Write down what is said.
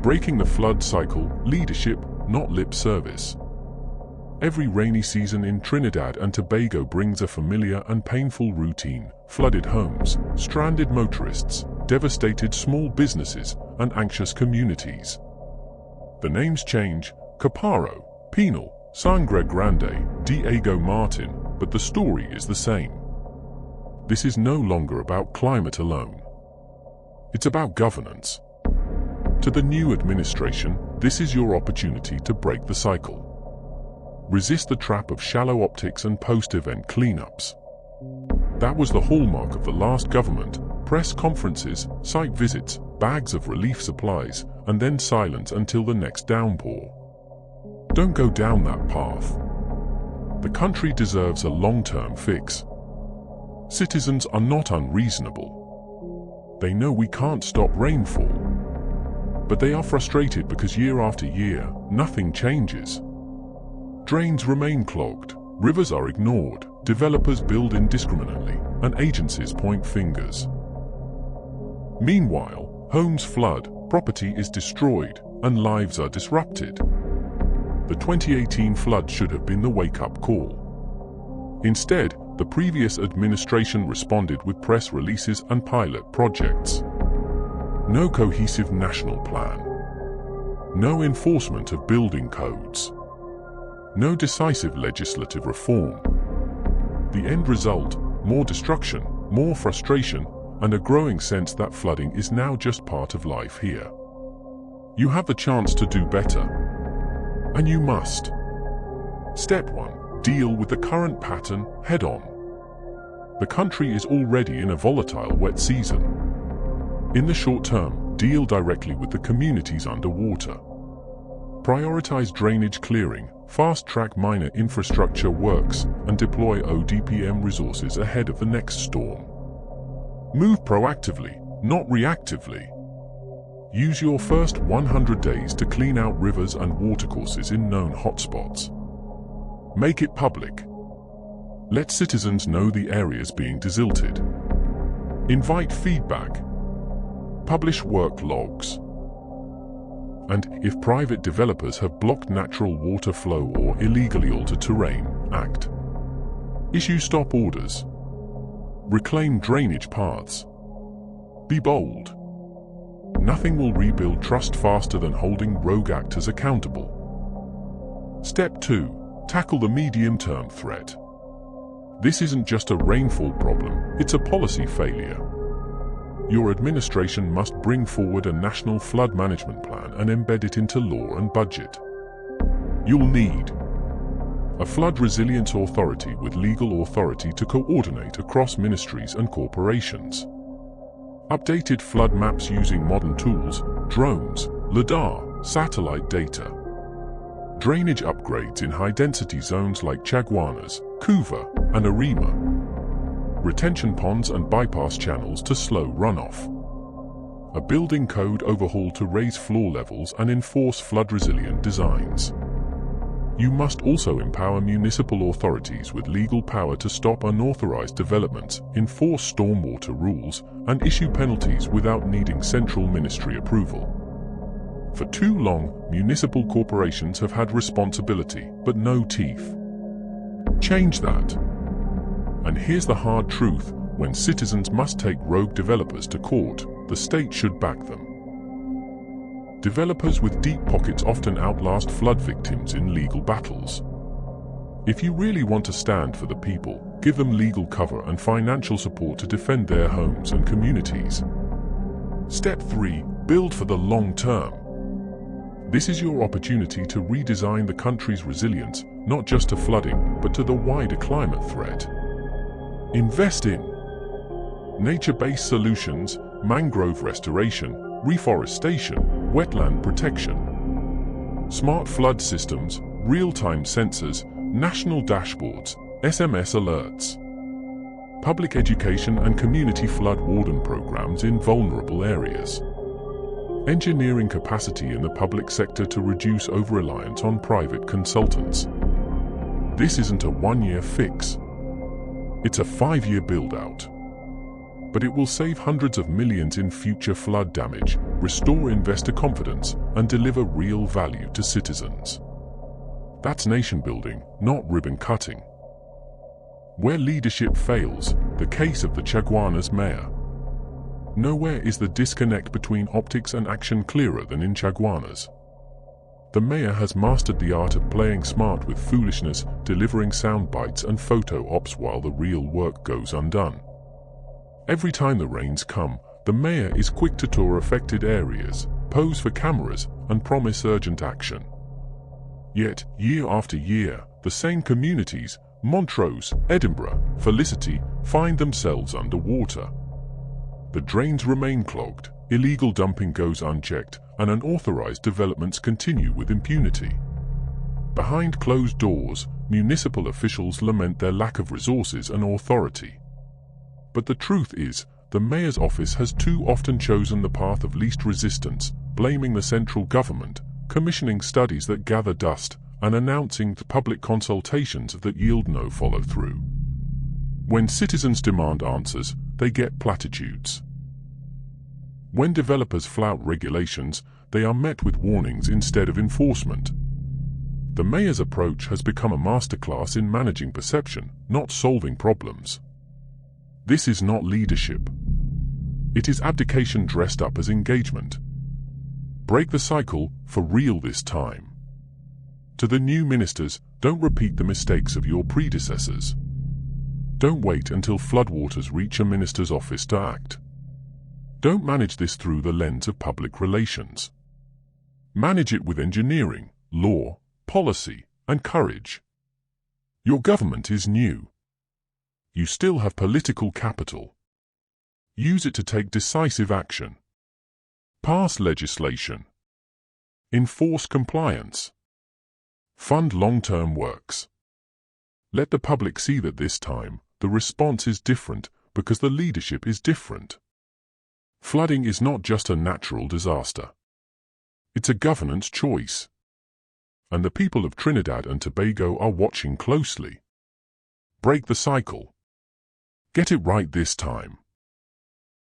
Breaking the flood cycle, leadership, not lip service. Every rainy season in Trinidad and Tobago brings a familiar and painful routine: flooded homes, stranded motorists, devastated small businesses, and anxious communities. The names change: Caparo, Penal, Sangre Grande, Diego Martin, but the story is the same. This is no longer about climate alone. It's about governance. To the new administration, this is your opportunity to break the cycle. Resist the trap of shallow optics and post-event cleanups. That was the hallmark of the last government: press conferences, site visits, bags of relief supplies, and then silence until the next downpour. Don't go down that path. The country deserves a long-term fix. Citizens are not unreasonable. They know we can't stop rainfall. But they are frustrated because year after year, nothing changes. Drains remain clogged, rivers are ignored, developers build indiscriminately, and agencies point fingers. Meanwhile, homes flood, property is destroyed, and lives are disrupted. The 2018 flood should have been the wake-up call. Instead, the previous administration responded with press releases and pilot projects. No cohesive national plan. No enforcement of building codes. No decisive legislative reform. The end result: more destruction, more frustration, and a growing sense that flooding is now just part of life here. You have the chance to do better. And you must. Step 1. Deal with the current pattern head-on. The country is already in a volatile wet season. In the short term, deal directly with the communities underwater. Prioritize drainage clearing, fast-track minor infrastructure works, and deploy ODPM resources ahead of the next storm. Move proactively, not reactively. Use your first 100 days to clean out rivers and watercourses in known hotspots. Make it public. Let citizens know the areas being desilted. Invite feedback. Publish work logs. And if private developers have blocked natural water flow or illegally altered terrain, act. Issue stop orders. Reclaim drainage paths. Be bold. Nothing will rebuild trust faster than holding rogue actors accountable. Step 2. Tackle the medium-term threat. This isn't just a rainfall problem, it's a policy failure. Your administration must bring forward a national flood management plan and embed it into law and budget. You'll need a flood resilience authority with legal authority to coordinate across ministries and corporations. Updated flood maps using modern tools, drones, LiDAR, satellite data. Drainage upgrades in high-density zones like Chaguanas, Cuva, and Arima. Retention ponds and bypass channels to slow runoff. A building code overhaul to raise floor levels and enforce flood-resilient designs. You must also empower municipal authorities with legal power to stop unauthorized developments, enforce stormwater rules, and issue penalties without needing central ministry approval. For too long, municipal corporations have had responsibility, but no teeth. Change that. And here's the hard truth: when citizens must take rogue developers to court, the state should back them. Developers with deep pockets often outlast flood victims in legal battles. If you really want to stand for the people, give them legal cover and financial support to defend their homes and communities. Step 3. Build for the long term. This is your opportunity to redesign the country's resilience, not just to flooding, but to the wider climate threat. Invest in nature-based solutions, mangrove restoration, reforestation, wetland protection, smart flood systems, real-time sensors, national dashboards, SMS alerts, public education and community flood warden programs in vulnerable areas, engineering capacity in the public sector to reduce over-reliance on private consultants. This isn't a one-year fix. It's a 5-year build-out. But it will save hundreds of millions in future flood damage, restore investor confidence, and deliver real value to citizens. That's nation building, not ribbon cutting. Where leadership fails, the case of the Chaguanas mayor. Nowhere is the disconnect between optics and action clearer than in Chaguanas. The mayor has mastered the art of playing smart with foolishness, delivering sound bites and photo ops while the real work goes undone. Every time the rains come, the mayor is quick to tour affected areas, pose for cameras, and promise urgent action. Yet, year after year, the same communities, Montrose, Edinburgh, Felicity, find themselves underwater. The drains remain clogged, illegal dumping goes unchecked, and unauthorized developments continue with impunity. Behind closed doors, municipal officials lament their lack of resources and authority. But the truth is, the mayor's office has too often chosen the path of least resistance, blaming the central government, commissioning studies that gather dust, and announcing the public consultations that yield no follow-through. When citizens demand answers, they get platitudes. When developers flout regulations, they are met with warnings instead of enforcement. The mayor's approach has become a masterclass in managing perception, not solving problems. This is not leadership. It is abdication dressed up as engagement. Break the cycle, for real this time. To the new ministers, don't repeat the mistakes of your predecessors. Don't wait until floodwaters reach a minister's office to act. Don't manage this through the lens of public relations. Manage it with engineering, law, policy, and courage. Your government is new. You still have political capital. Use it to take decisive action. Pass legislation. Enforce compliance. Fund long-term works. Let the public see that this time, the response is different because the leadership is different. Flooding is not just a natural disaster. It's a governance choice. And the people of Trinidad and Tobago are watching closely. Break the cycle. Get it right this time.